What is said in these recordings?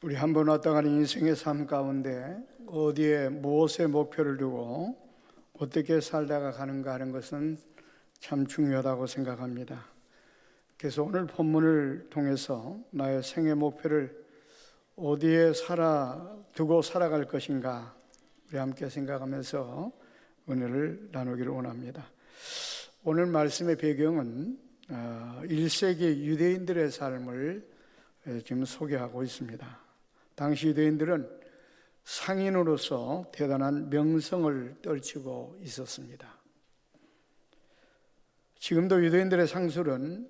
우리 한 번 왔다 가는 인생의 삶 가운데 어디에 무엇에 목표를 두고 어떻게 살다가 가는가 하는 것은 참 중요하다고 생각합니다. 그래서 오늘 본문을 통해서 나의 생애 목표를 어디에 두고 살아갈 것인가 우리 함께 생각하면서 은혜를 나누기를 원합니다. 오늘 말씀의 배경은 1세기 유대인들의 삶을 지금 소개하고 있습니다. 당시 유대인들은 상인으로서 대단한 명성을 떨치고 있었습니다. 지금도 유대인들의 상술은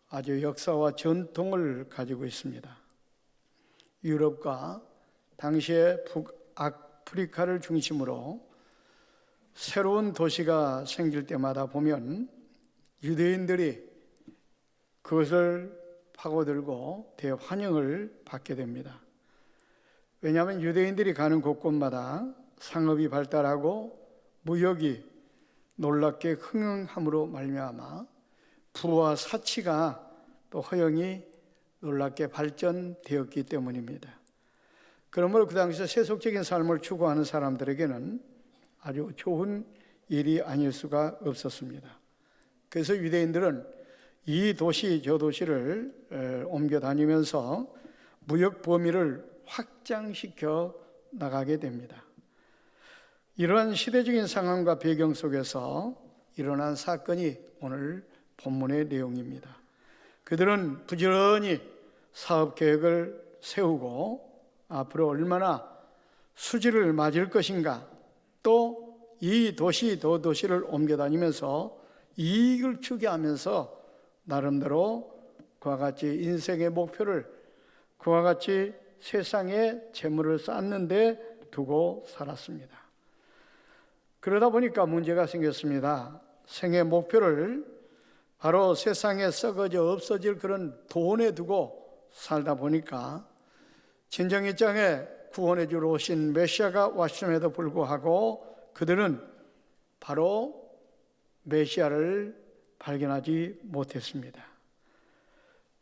아주 역사와 전통을 가지고 있습니다. 유럽과 당시의 북아프리카를 중심으로 새로운 도시가 생길 때마다 보면 유대인들이 그것을 파고들고 대환영을 받게 됩니다. 왜냐하면 유대인들이 가는 곳곳마다 상업이 발달하고 무역이 놀랍게 흥행함으로 말미암아 부와 사치가 또 허영이 놀랍게 발전되었기 때문입니다. 그러므로 그 당시에 세속적인 삶을 추구하는 사람들에게는 아주 좋은 일이 아닐 수가 없었습니다. 그래서 유대인들은 이 도시 저 도시를 옮겨 다니면서 무역 범위를 확장시켜 나가게 됩니다. 이러한 시대적인 상황과 배경 속에서 일어난 사건이 오늘 본문의 내용입니다. 그들은 부지런히 사업 계획을 세우고 앞으로 얼마나 수지를 맞을 것인가, 또 이 도시 저 도시를 옮겨 다니면서 이익을 추구하면서 나름대로 그와 같이 인생의 목표를 그와 같이 세상에 재물을 쌓는 데 두고 살았습니다. 그러다 보니까 문제가 생겼습니다. 생의 목표를 바로 세상에 썩어져 없어질 그런 돈에 두고 살다 보니까 진정의 장에 구원해 주러 오신 메시아가 왔음에도 불구하고 그들은 바로 메시아를 발견하지 못했습니다.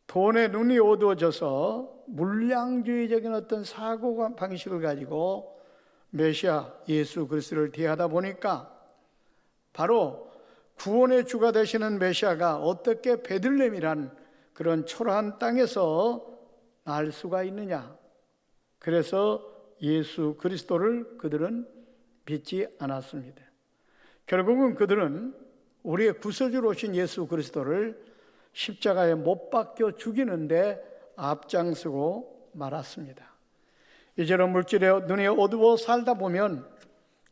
돈에 눈이 어두워져서 물량주의적인 어떤 사고 방식을 가지고 메시아 예수 그리스도를 대하다 보니까 바로 구원의 주가 되시는 메시아가 어떻게 베들레헴이란 그런 초라한 땅에서 날 수가 있느냐. 그래서 예수 그리스도를 그들은 믿지 않았습니다. 결국은 그들은 우리의 구세주로 오신 예수 그리스도를 십자가에 못 박혀 죽이는데 앞장서고 말았습니다. 이처럼 물질에 눈이 어두워 살다 보면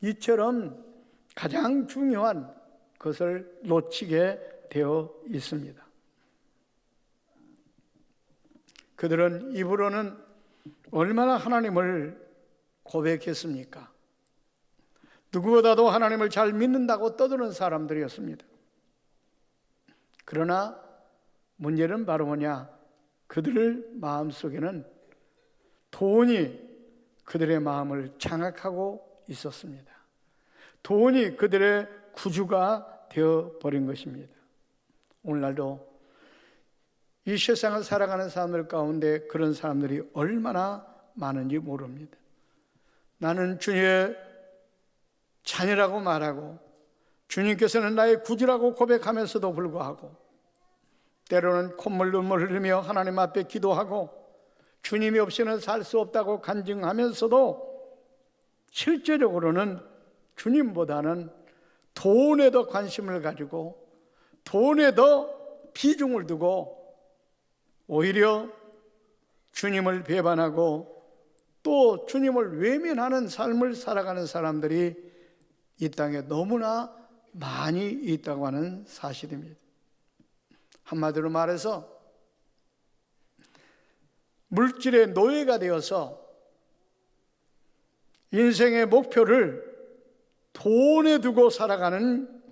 이처럼 가장 중요한 것을 놓치게 되어 있습니다. 그들은 입으로는 얼마나 하나님을 고백했습니까? 누구보다도 하나님을 잘 믿는다고 떠드는 사람들이었습니다. 그러나 문제는 바로 뭐냐? 그들 마음속에는 돈이 그들의 마음을 장악하고 있었습니다. 돈이 그들의 구주가 되어버린 것입니다. 오늘날도 이 세상을 살아가는 사람들 가운데 그런 사람들이 얼마나 많은지 모릅니다. 나는 주님의 자녀라고 말하고 주님께서는 나의 구주라고 고백하면서도 불구하고 때로는 콧물 눈물 흘리며 하나님 앞에 기도하고 주님이 없이는 살 수 없다고 간증하면서도 실제적으로는 주님보다는 돈에 더 관심을 가지고 돈에 더 비중을 두고 오히려 주님을 배반하고 또 주님을 외면하는 삶을 살아가는 사람들이 이 땅에 너무나 많이 있다고 하는 사실입니다. 한마디로 말해서 물질의 노예가 되어서 인생의 목표를 돈에 두고 살아가는,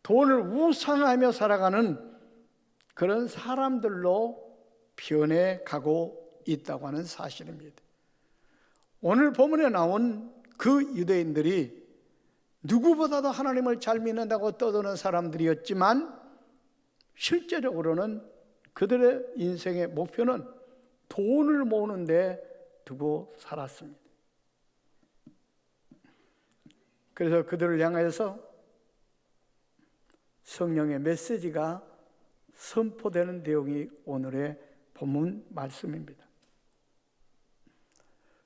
돈을 우상하며 살아가는 그런 사람들로 변해가고 있다고 하는 사실입니다. 오늘 본문에 나온 그 유대인들이 누구보다도 하나님을 잘 믿는다고 떠드는 사람들이었지만 실제적으로는 그들의 인생의 목표는 돈을 모으는 데 두고 살았습니다. 그래서 그들을 향하여서 성령의 메시지가 선포되는 내용이 오늘의 본문 말씀입니다.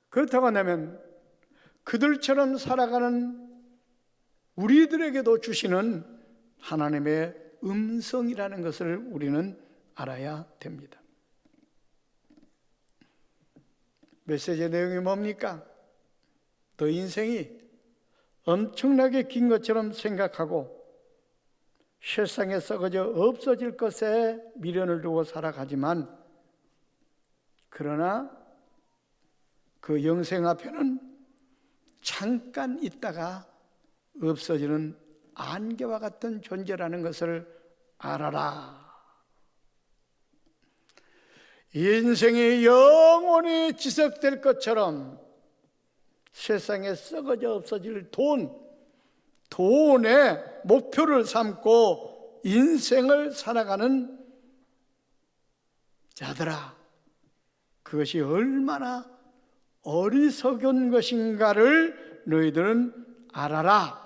그렇다고 한다면 그들처럼 살아가는 우리들에게도 주시는 하나님의 음성이라는 것을 우리는 알아야 됩니다. 메시지의 내용이 뭡니까? 너 인생이 엄청나게 긴 것처럼 생각하고 세상에 썩어져 없어질 것에 미련을 두고 살아가지만, 그러나 그 영생 앞에는 잠깐 있다가 없어지는 안개와 같은 존재라는 것을 알아라. 인생이 영원히 지속될 것처럼 세상에 썩어져 없어질 돈의 목표를 삼고 인생을 살아가는 자들아, 그것이 얼마나 어리석은 것인가를 너희들은 알아라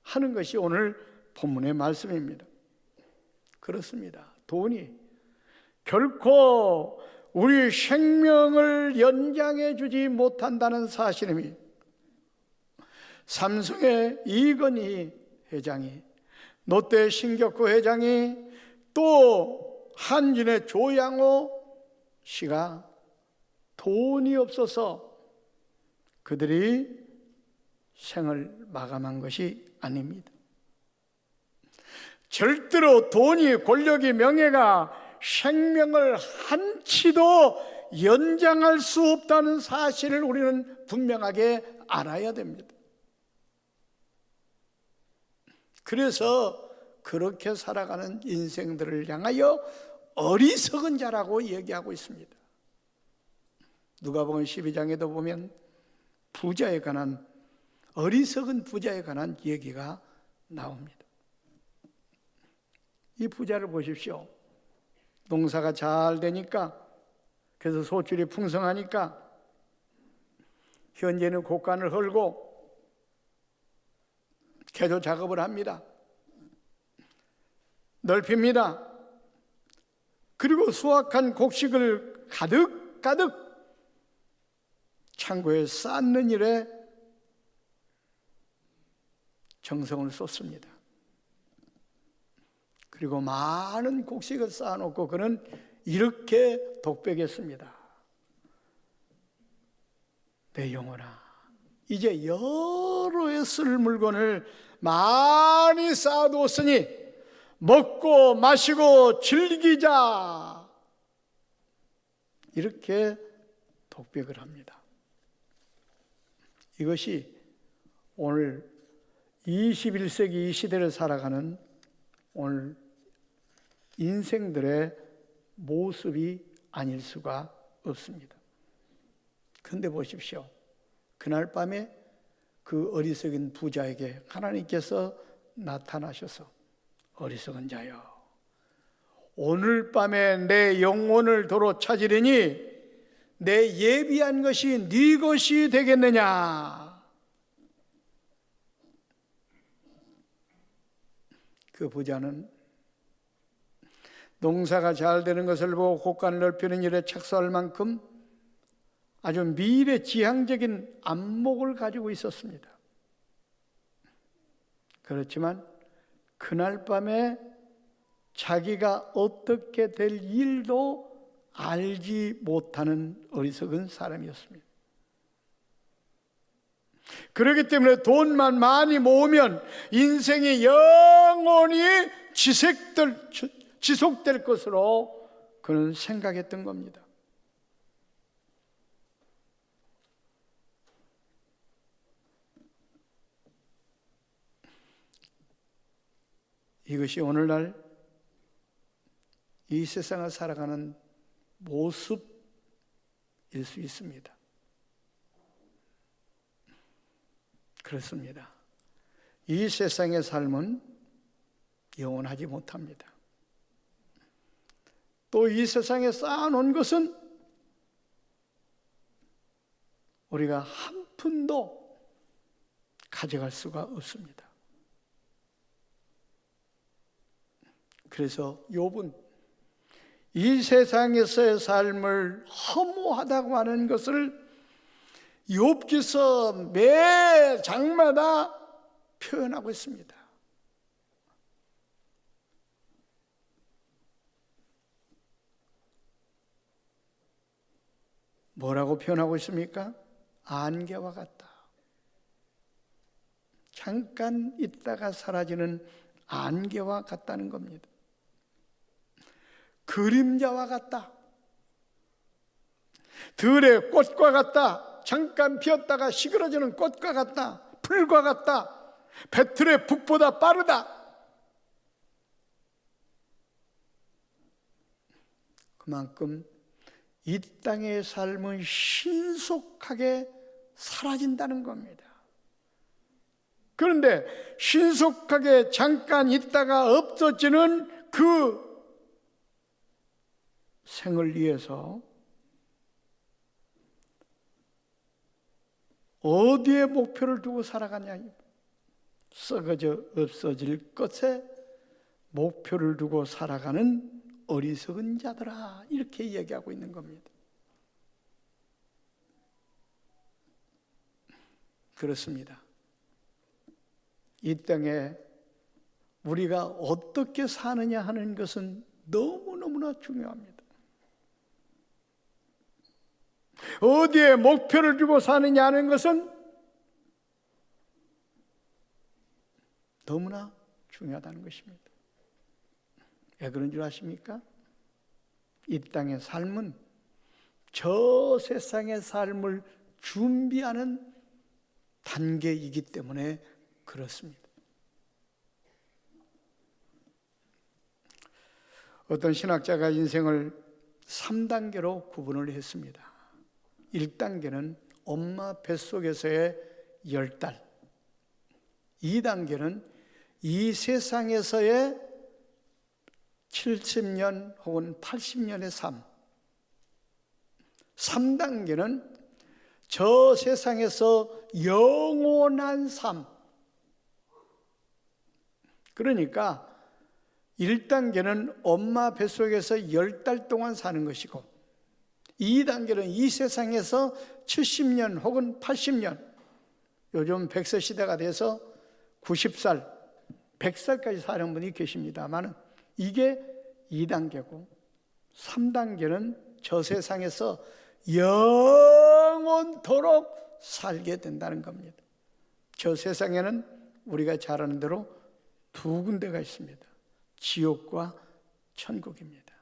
하는 것이 오늘 본문의 말씀입니다. 그렇습니다. 돈이 결코 우리 생명을 연장해 주지 못한다는 사실입니다. 삼성의 이건희 회장이, 롯데 신격구 회장이, 또 한진의 조양호 씨가 돈이 없어서 그들이 생을 마감한 것이 아닙니다. 절대로 돈이, 권력이, 명예가 생명을 한치도 연장할 수 없다는 사실을 우리는 분명하게 알아야 됩니다. 그래서 그렇게 살아가는 인생들을 향하여 어리석은 자라고 얘기하고 있습니다. 누가복음 12장에도 보면 부자에 관한, 어리석은 부자에 관한 얘기가 나옵니다. 이 부자를 보십시오. 농사가 잘 되니까, 그래서 소출이 풍성하니까 현재는 곡간을 헐고 개조 작업을 합니다. 넓힙니다. 그리고 수확한 곡식을 가득 창고에 쌓는 일에 정성을 쏟습니다. 그리고 많은 곡식을 쌓아놓고 그는 이렇게 독백했습니다. 내 영혼아, 이제 여러 해 쓸 물건을 많이 쌓아두었으니 먹고 마시고 즐기자, 이렇게 독백을 합니다. 이것이 오늘 21세기 이 시대를 살아가는 오늘 인생들의 모습이 아닐 수가 없습니다. 그런데 보십시오. 그날 밤에 그 어리석은 부자에게 하나님께서 나타나셔서, 어리석은 자여, 오늘 밤에 내 영혼을 도로 찾으려니 내 예비한 것이 네 것이 되겠느냐. 그 부자는 농사가 잘 되는 것을 보고 곡간을 넓히는 일에 착수할 만큼 아주 미래지향적인 안목을 가지고 있었습니다. 그렇지만 그날 밤에 자기가 어떻게 될 일도 알지 못하는 어리석은 사람이었습니다. 그렇기 때문에 돈만 많이 모으면 인생이 영원히 지속될 것으로 그는 생각했던 겁니다. 이것이 오늘날 이 세상을 살아가는 모습일 수 있습니다. 그렇습니다. 이 세상의 삶은 영원하지 못합니다. 또 이 세상에 쌓아놓은 것은 우리가 한 푼도 가져갈 수가 없습니다. 그래서 욥은 이 세상에서의 삶을 허무하다고 하는 것을 욥기서 매 장마다 표현하고 있습니다. 뭐라고 표현하고 있습니까? 안개와 같다. 잠깐 있다가 사라지는 안개와 같다는 겁니다. 그림자와 같다. 들의 꽃과 같다. 잠깐 피었다가 시그러지는 꽃과 같다. 풀과 같다. 배틀의 북보다 빠르다. 그만큼 이 땅의 삶은 신속하게 사라진다는 겁니다. 그런데 신속하게 잠깐 있다가 없어지는 그 생을 위해서 어디에 목표를 두고 살아가냐? 썩어져 없어질 것에 목표를 두고 살아가는 어리석은 자들아, 이렇게 이야기하고 있는 겁니다. 그렇습니다. 이 땅에 우리가 어떻게 사느냐 하는 것은 너무너무나 중요합니다. 어디에 목표를 두고 사느냐 하는 것은 너무나 중요하다는 것입니다. 왜 그런 줄 아십니까? 이 땅의 삶은 저 세상의 삶을 준비하는 단계이기 때문에 그렇습니다. 어떤 신학자가 인생을 3단계로 구분을 했습니다. 1단계는 엄마 뱃속에서의 10달, 2단계는 이 세상에서의 70년 혹은 80년의 삶, 3단계는 저 세상에서 영원한 삶. 그러니까 1단계는 엄마 뱃속에서 10달 동안 사는 것이고, 2단계는 이 세상에서 70년 혹은 80년, 요즘 100세 시대가 돼서 90살, 100살까지 사는 분이 계십니다만 이게 2단계고, 3단계는 저 세상에서 영원토록 살게 된다는 겁니다. 저 세상에는 우리가 잘 아는 대로 두 군데가 있습니다. 지옥과 천국입니다.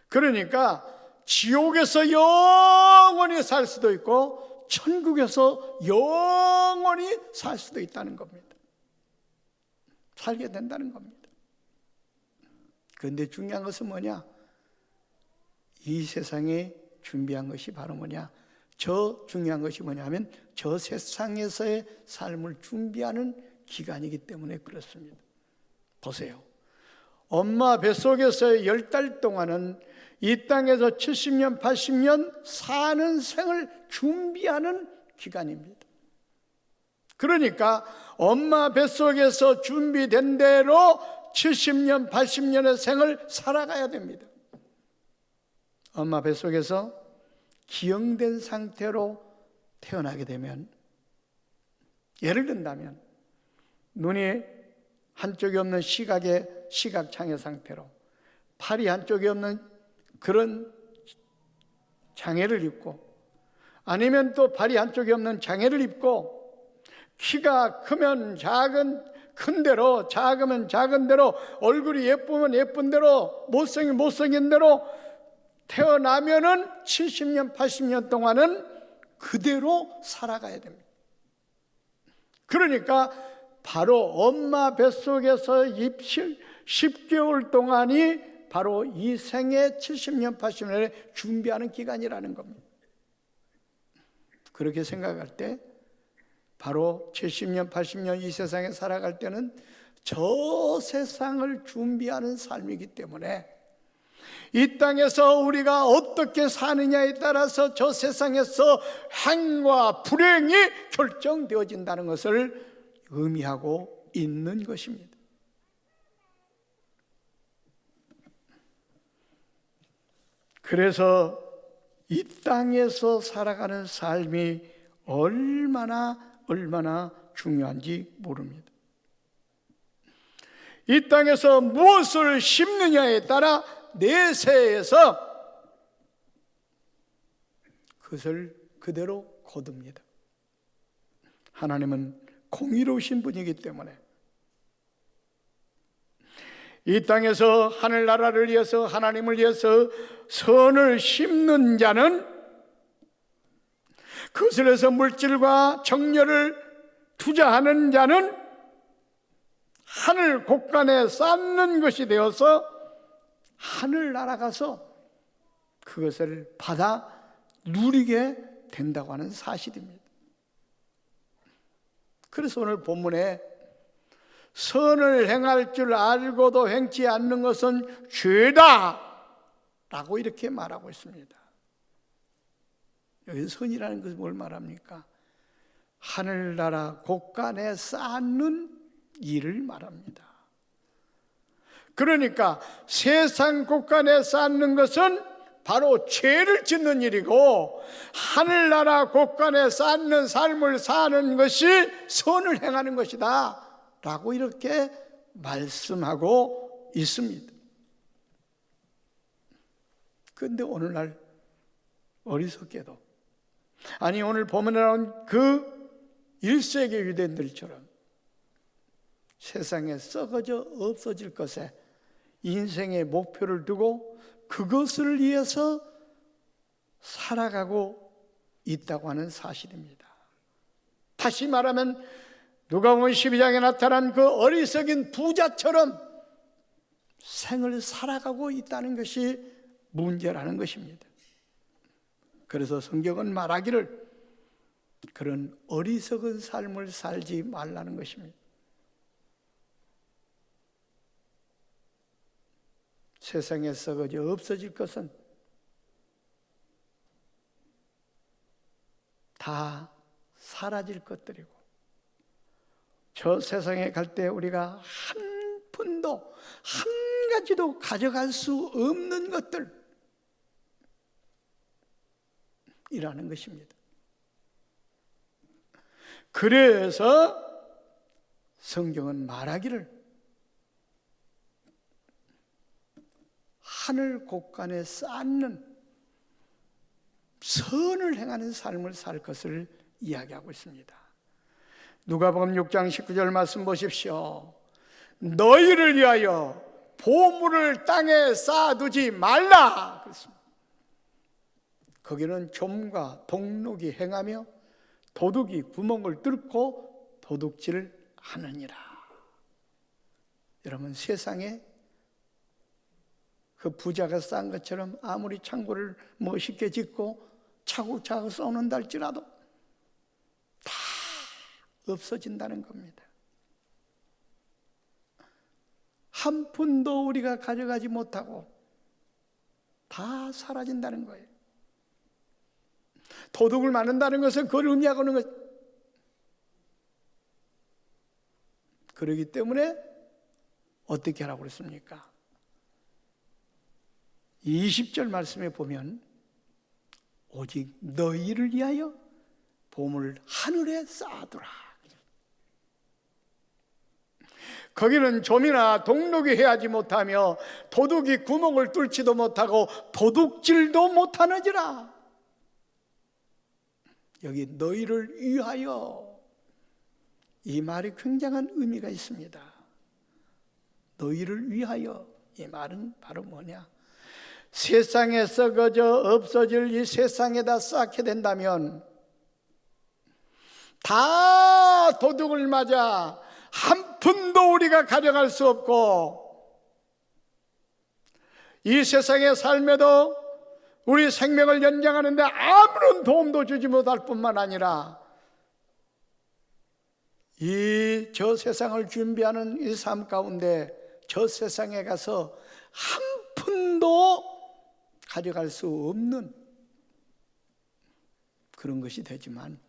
그러니까 지옥에서 영원히 살 수도 있고 천국에서 영원히 살 수도 있다는 겁니다. 살게 된다는 겁니다. 그런데 중요한 것은 뭐냐? 이 세상에 준비한 것이 바로 뭐냐? 중요한 것이 뭐냐면 저 세상에서의 삶을 준비하는 기간이기 때문에 그렇습니다. 보세요. 엄마 뱃속에서의 10달 동안은 이 땅에서 70년, 80년 사는 생을 준비하는 기간입니다. 그러니까 엄마 뱃속에서 준비된 대로 70년, 80년의 생을 살아가야 됩니다. 엄마 뱃속에서 기형된 상태로 태어나게 되면, 예를 든다면 눈이 한쪽이 없는 시각장애 상태로, 팔이 한쪽이 없는 그런 장애를 입고, 아니면 또 발이 한쪽이 없는 장애를 입고, 키가 크면 큰 대로, 작으면 작은 대로, 얼굴이 예쁘면 예쁜 대로, 못생긴 대로 태어나면은 70년, 80년 동안은 그대로 살아가야 됩니다. 그러니까 바로 엄마 뱃속에서 10개월 동안이 바로 이 생애 70년, 80년을 준비하는 기간이라는 겁니다. 그렇게 생각할 때 바로 70년, 80년 이 세상에 살아갈 때는 저 세상을 준비하는 삶이기 때문에 이 땅에서 우리가 어떻게 사느냐에 따라서 저 세상에서 행과 불행이 결정되어진다는 것을 의미하고 있는 것입니다. 그래서 이 땅에서 살아가는 삶이 얼마나 중요한지 모릅니다. 이 땅에서 무엇을 심느냐에 따라 내세에서 그것을 그대로 거둡니다. 하나님은 공의로우신 분이기 때문에 이 땅에서 하늘나라를 위해서, 하나님을 위해서 선을 심는 자는 그것을 해서 물질과 정열을 투자하는 자는 하늘 곳간에 쌓는 것이 되어서 하늘 날아가서 그것을 받아 누리게 된다고 하는 사실입니다. 그래서 오늘 본문에 선을 행할 줄 알고도 행치 않는 것은 죄다 라고 이렇게 말하고 있습니다. 여기 선이라는 것은 뭘 말합니까? 하늘나라 곳간에 쌓는 일을 말합니다. 그러니까 세상 곳간에 쌓는 것은 바로 죄를 짓는 일이고, 하늘나라 곳간에 쌓는 삶을 사는 것이 선을 행하는 것이다 라고 이렇게 말씀하고 있습니다. 그런데 오늘날 어리석게도, 아니 오늘 본문에 나온 그 1세기 유대인들처럼 세상에 썩어져 없어질 것에 인생의 목표를 두고 그것을 위해서 살아가고 있다고 하는 사실입니다. 다시 말하면 누가복음 12장에 나타난 그 어리석인 부자처럼 생을 살아가고 있다는 것이 문제라는 것입니다. 그래서 성경은 말하기를 그런 어리석은 삶을 살지 말라는 것입니다. 세상에 썩어져 없어질 것은 다 사라질 것들이고, 저 세상에 갈 때 우리가 한 푼도 한 가지도 가져갈 수 없는 것들이라는 것입니다. 그래서 성경은 말하기를 하늘 곳간에 쌓는 선을 행하는 삶을 살 것을 이야기하고 있습니다. 누가복음 6장 19절 말씀 보십시오. 너희를 위하여 보물을 땅에 쌓아두지 말라 그랬습니다. 거기는 좀과 동록이 행하며 도둑이 구멍을 뚫고 도둑질 하느니라. 여러분, 세상에 그 부자가 쌓은 것처럼 아무리 창고를 멋있게 짓고 차곡차곡 쌓는다 할지라도 다 없어진다는 겁니다. 한 푼도 우리가 가져가지 못하고 다 사라진다는 거예요. 도둑을 맞는다는 것은 그걸 의미하고는 것. 그렇기 때문에 어떻게 하라고 그랬습니까? 20절 말씀에 보면 오직 너희를 위하여 보물을 하늘에 쌓아두라. 거기는 좀이나 동록이 해하지 못하며 도둑이 구멍을 뚫지도 못하고 도둑질도 못하느니라. 여기 너희를 위하여, 이 말이 굉장한 의미가 있습니다. 너희를 위하여, 이 말은 바로 뭐냐? 세상에 썩어져 없어질 이 세상에다 쌓게 된다면 다 도둑을 맞아 한 푼도 우리가 가져갈 수 없고, 이 세상의 삶에도 우리 생명을 연장하는데 아무런 도움도 주지 못할 뿐만 아니라 저 세상을 준비하는 이 삶 가운데 저 세상에 가서 한 푼도 가져갈 수 없는 그런 것이 되지만,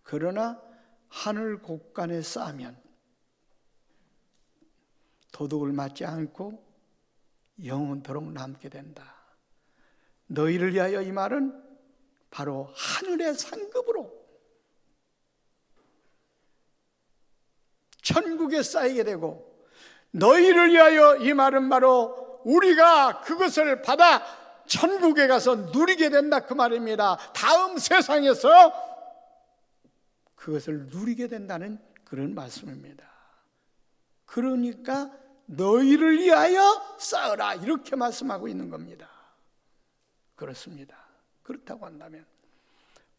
그러나 하늘 곳간에 쌓으면 도둑을 맞지 않고 영원토록 남게 된다. 너희를 위하여, 이 말은 바로 하늘의 상급으로 천국에 쌓이게 되고, 너희를 위하여, 이 말은 바로 우리가 그것을 받아 천국에 가서 누리게 된다, 그 말입니다. 다음 세상에서 그것을 누리게 된다는 그런 말씀입니다. 그러니까 너희를 위하여 쌓으라, 이렇게 말씀하고 있는 겁니다. 그렇습니다. 그렇다고 한다면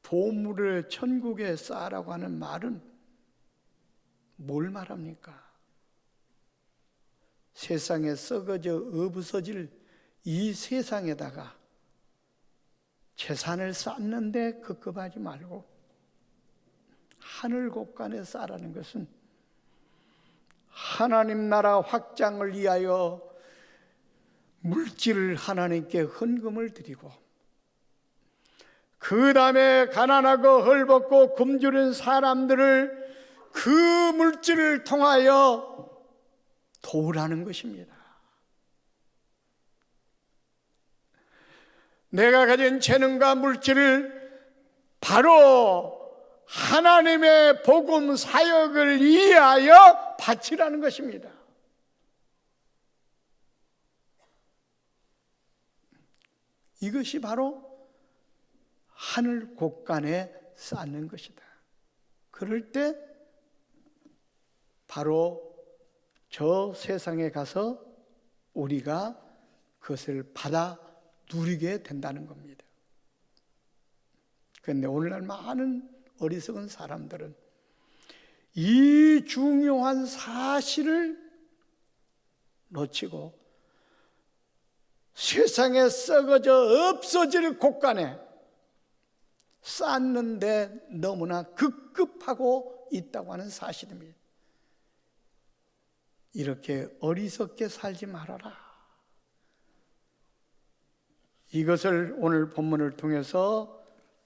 보물을 천국에 쌓으라고 하는 말은 뭘 말합니까? 세상에 썩어져 없어질 이 세상에다가 재산을 쌓는데 급급하지 말고 하늘 곳간에 쌓으라는 것은 하나님 나라 확장을 위하여 물질을 하나님께 헌금을 드리고, 그 다음에 가난하고 헐벗고 굶주린 사람들을 그 물질을 통하여 도우라는 것입니다. 내가 가진 재능과 물질을 바로 하나님의 복음 사역을 위하여 바치라는 것입니다. 이것이 바로 하늘 곳간에 쌓는 것이다. 그럴 때 바로 저 세상에 가서 우리가 그것을 받아 누리게 된다는 겁니다. 그런데 오늘날 많은 어리석은 사람들은 이 중요한 사실을 놓치고 세상에 썩어져 없어질 곳간에 쌓는데 너무나 급급하고 있다고 하는 사실입니다. 이렇게 어리석게 살지 말아라. 이것을 오늘 본문을 통해서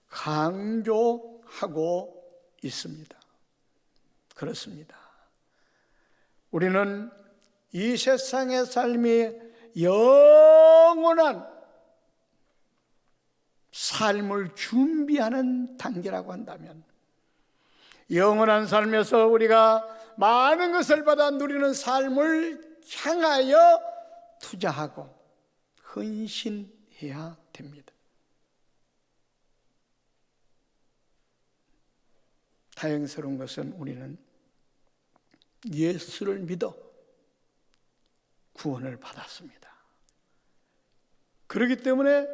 강조하고 있습니다. 그렇습니다. 우리는 이 세상의 삶이 영원한 삶을 준비하는 단계라고 한다면, 영원한 삶에서 우리가 많은 것을 받아 누리는 삶을 향하여 투자하고 헌신해야 됩니다. 다행스러운 것은 우리는 예수를 믿어 구원을 받았습니다. 그렇기 때문에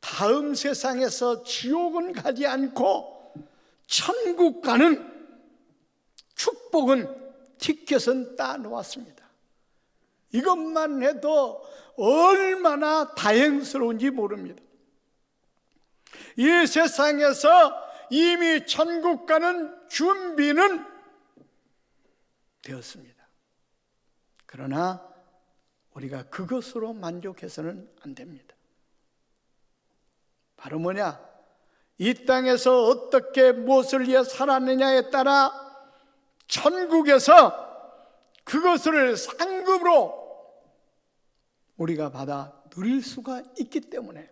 다음 세상에서 지옥은 가지 않고 천국 가는 축복은, 티켓은 따놓았습니다. 이것만 해도 얼마나 다행스러운지 모릅니다. 이 세상에서 이미 천국 가는 준비는 되었습니다. 그러나 우리가 그것으로 만족해서는 안 됩니다. 바로 뭐냐? 이 땅에서 어떻게 무엇을 위해 살았느냐에 따라 천국에서 그것을 상급으로 우리가 받아 누릴 수가 있기 때문에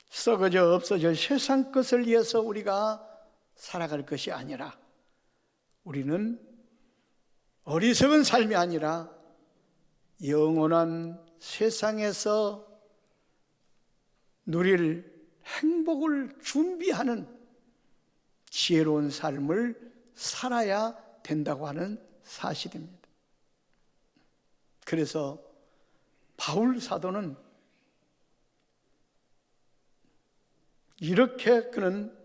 썩어져 없어져 세상 것을 위해서 우리가 살아갈 것이 아니라, 우리는 어리석은 삶이 아니라 영원한 세상에서 누릴 행복을 준비하는 지혜로운 삶을 살아야 된다고 하는 사실입니다. 그래서 바울 사도는 이렇게 그는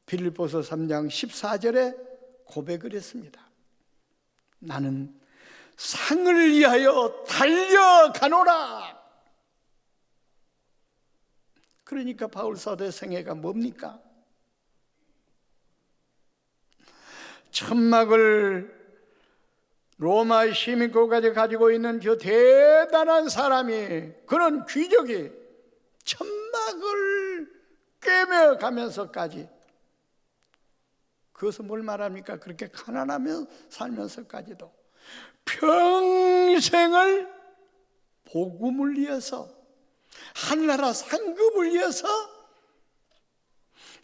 빌립보서 3장 14절에 고백을 했습니다. 나는 상을 위하여 달려가노라. 그러니까 바울 사도의 생애가 뭡니까? 천막을 로마의 시민권까지 가지고 있는 저 대단한 사람이, 그런 귀족이 천막을 꿰며 가면서까지, 그것은 뭘 말합니까? 그렇게 가난하며 살면서까지도 평생을 복음을 위해서, 한나라 상급을 위해서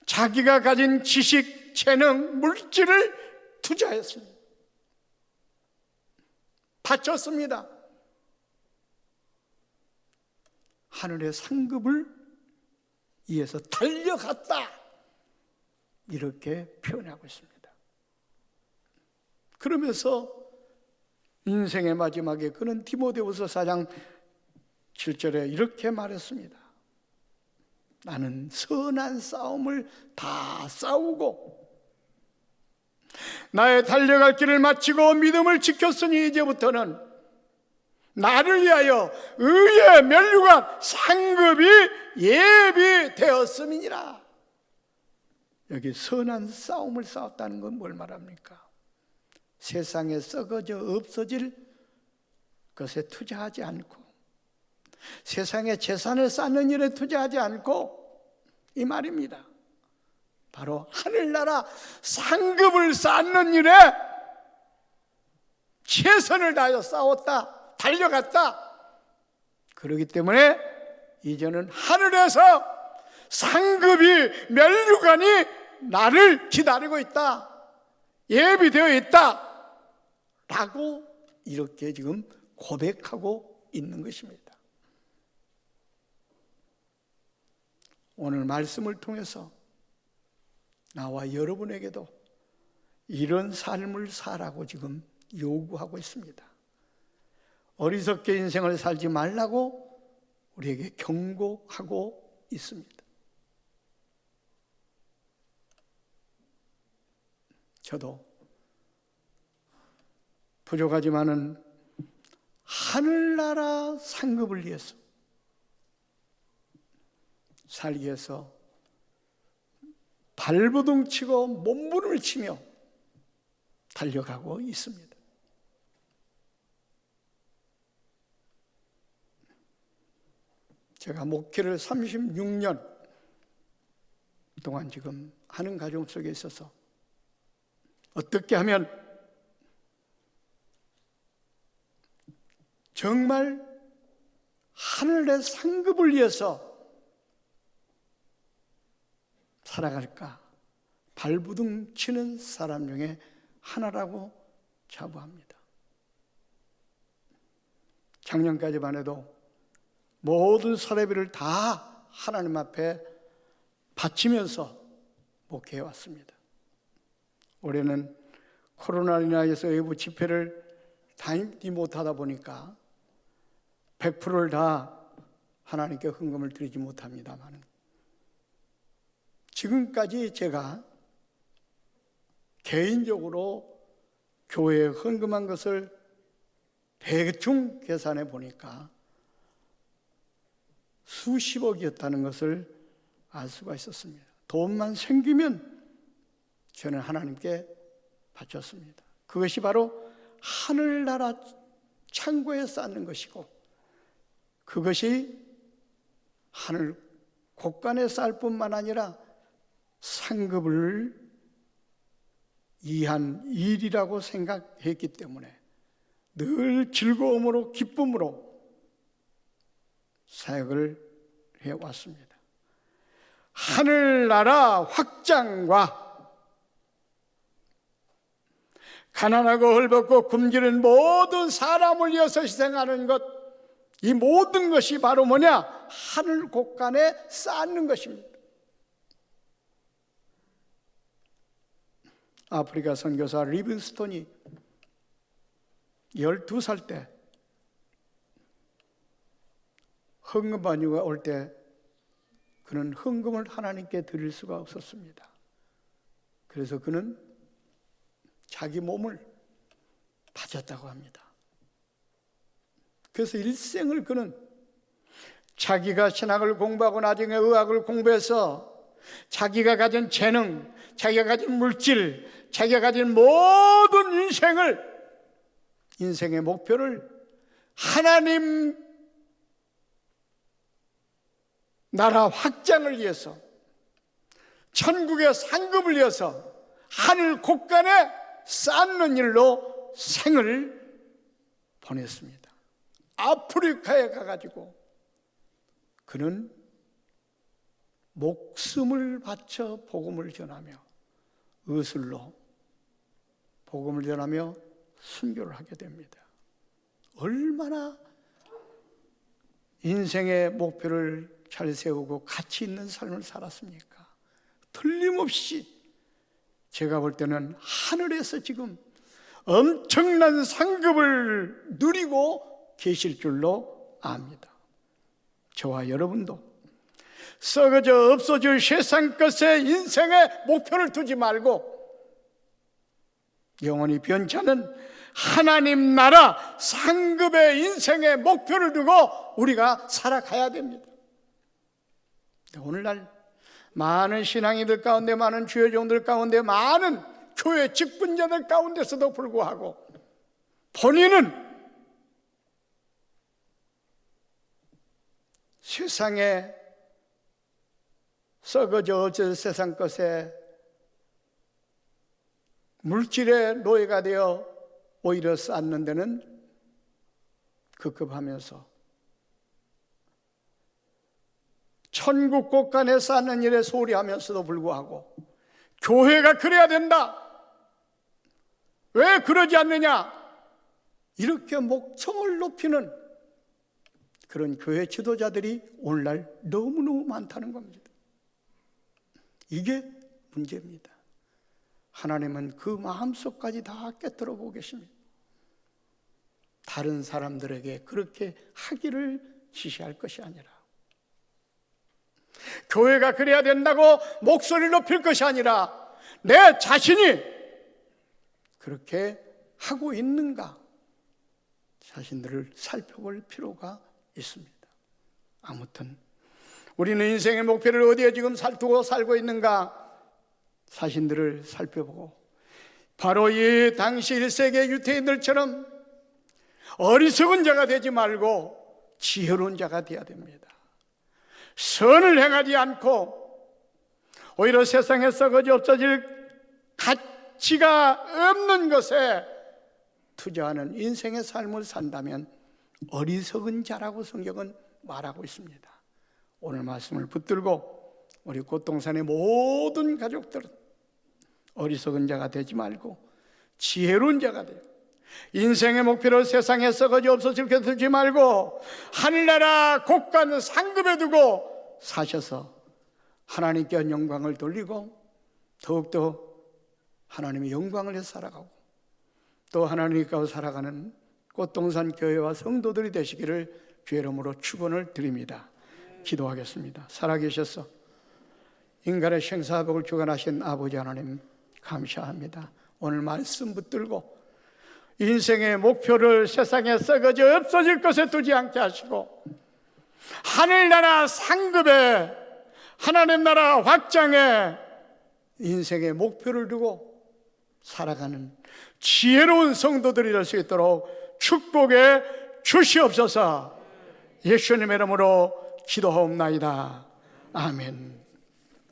자기가 가진 지식, 재능, 물질을 투자했습니다. 바쳤습니다. 하늘의 상급을 위해서 달려갔다, 이렇게 표현하고 있습니다. 그러면서 인생의 마지막에 그는 디모데후서 4장 7절에 이렇게 말했습니다. 나는 선한 싸움을 다 싸우고 나의 달려갈 길을 마치고 믿음을 지켰으니 이제부터는 나를 위하여 의의 면류관 상급이 예비되었음이니라. 여기 선한 싸움을 싸웠다는 건 뭘 말합니까? 세상에 썩어져 없어질 것에 투자하지 않고, 세상에 재산을 쌓는 일에 투자하지 않고, 이 말입니다. 바로 하늘나라 상급을 쌓는 일에 최선을 다하여 싸웠다, 달려갔다. 그렇기 때문에 이제는 하늘에서 상급이, 면류관이 나를 기다리고 있다, 예비되어 있다 라고 이렇게 지금 고백하고 있는 것입니다. 오늘 말씀을 통해서 나와 여러분에게도 이런 삶을 살라고 지금 요구하고 있습니다. 어리석게 인생을 살지 말라고 우리에게 경고하고 있습니다. 저도 부족하지만은 하늘나라 상급을 위해서 살기 위해서 발버둥 치고 몸부림을 치며 달려가고 있습니다. 제가 목회를 36년 동안 지금 하는 가정 속에 있어서 어떻게 하면 정말 하늘의 상급을 위해서 살아갈까, 발부둥 치는 사람 중에 하나라고 자부합니다. 작년까지만 해도 모든 사례비를 다 하나님 앞에 바치면서 목회해 왔습니다. 올해는 코로나로 인해서 외부 집회를 다니지 못하다 보니까 100%를 다 하나님께 헌금을 드리지 못합니다만, 지금까지 제가 개인적으로 교회에 헌금한 것을 대충 계산해 보니까 수십억이었다는 것을 알 수가 있었습니다. 돈만 생기면 저는 하나님께 바쳤습니다. 그것이 바로 하늘나라 창고에 쌓는 것이고, 그것이 하늘 곳간에 쌓을 뿐만 아니라 상급을 위한 일이라고 생각했기 때문에 늘 즐거움으로, 기쁨으로 사역을 해왔습니다. 하늘나라 확장과 가난하고 헐벗고 굶주린 모든 사람을 위해서 희생하는 것, 이 모든 것이 바로 뭐냐? 하늘 곳간에 쌓는 것입니다. 아프리카 선교사 리빙스톤이 12살 때 헌금반유가 올 때 그는 헌금을 하나님께 드릴 수가 없었습니다. 그래서 그는 자기 몸을 바쳤다고 합니다. 그래서 일생을 그는 자기가 신학을 공부하고 나중에 의학을 공부해서 자기가 가진 재능, 자기가 가진 물질, 자기가 가진 모든 인생을 인생의 목표를 하나님 나라 확장을 위해서, 천국의 상급을 위해서 하늘 곳간에 쌓는 일로 생을 보냈습니다. 아프리카에 가가지고 그는 목숨을 바쳐 복음을 전하며 의술로 복음을 전하며 순교를 하게 됩니다. 얼마나 인생의 목표를 잘 세우고 가치 있는 삶을 살았습니까? 틀림없이 제가 볼 때는 하늘에서 지금 엄청난 상급을 누리고 계실 줄로 압니다. 저와 여러분도 썩어져 없어질 세상 것에 인생의 목표를 두지 말고 영원히 변치 않은 하나님 나라 상급의 인생의 목표를 두고 우리가 살아가야 됩니다. 오늘날 많은 신앙인들 가운데, 많은 주의 종들 가운데, 많은 교회 직분자들 가운데서도 불구하고 본인은 세상에 썩어져 어쩔 세상 것에 물질의 노예가 되어 오히려 쌓는 데는 급급하면서 천국 곳간에 쌓는 일에 소홀히 하면서도 불구하고 교회가 그래야 된다, 왜 그러지 않느냐, 이렇게 목청을 높이는 그런 교회 지도자들이 오늘날 너무너무 많다는 겁니다. 이게 문제입니다. 하나님은 그 마음속까지 다 꿰뚫어 보고 계십니다. 다른 사람들에게 그렇게 하기를 지시할 것이 아니라, 교회가 그래야 된다고 목소리를 높일 것이 아니라 내 자신이 그렇게 하고 있는가 자신들을 살펴볼 필요가 있습니다. 아무튼 우리는 인생의 목표를 어디에 지금 두고 살고 있는가 자신들을 살펴보고 바로 이 당시 1세기 유대인들처럼 어리석은 자가 되지 말고 지혜로운 자가 되어야 됩니다. 선을 행하지 않고 오히려 세상에 썩어져 없어질 가치가 없는 것에 투자하는 인생의 삶을 산다면 어리석은 자라고 성경은 말하고 있습니다. 오늘 말씀을 붙들고 우리 꽃동산의 모든 가족들은 어리석은 자가 되지 말고 지혜로운 자가 돼요. 인생의 목표를 세상에 썩어져 없어질 게 두지 말고 하늘나라 곳간 상급에 두고 사셔서 하나님께 영광을 돌리고 더욱더 하나님의 영광을 위해서 살아가고 또 하나님 가운데 살아가는 꽃동산 교회와 성도들이 되시기를 주의 이름으로 축원을 드립니다. 기도하겠습니다. 살아계셔서 인간의 생사복을 주관하신 아버지 하나님 감사합니다. 오늘 말씀 붙들고 인생의 목표를 세상에 썩어져 없어질 것에 두지 않게 하시고 하늘나라 상급에 하나님 나라 확장에 인생의 목표를 두고 살아가는 지혜로운 성도들이 될 수 있도록 축복해 주시옵소서. 예수님의 이름으로 기도하옵나이다. 아멘.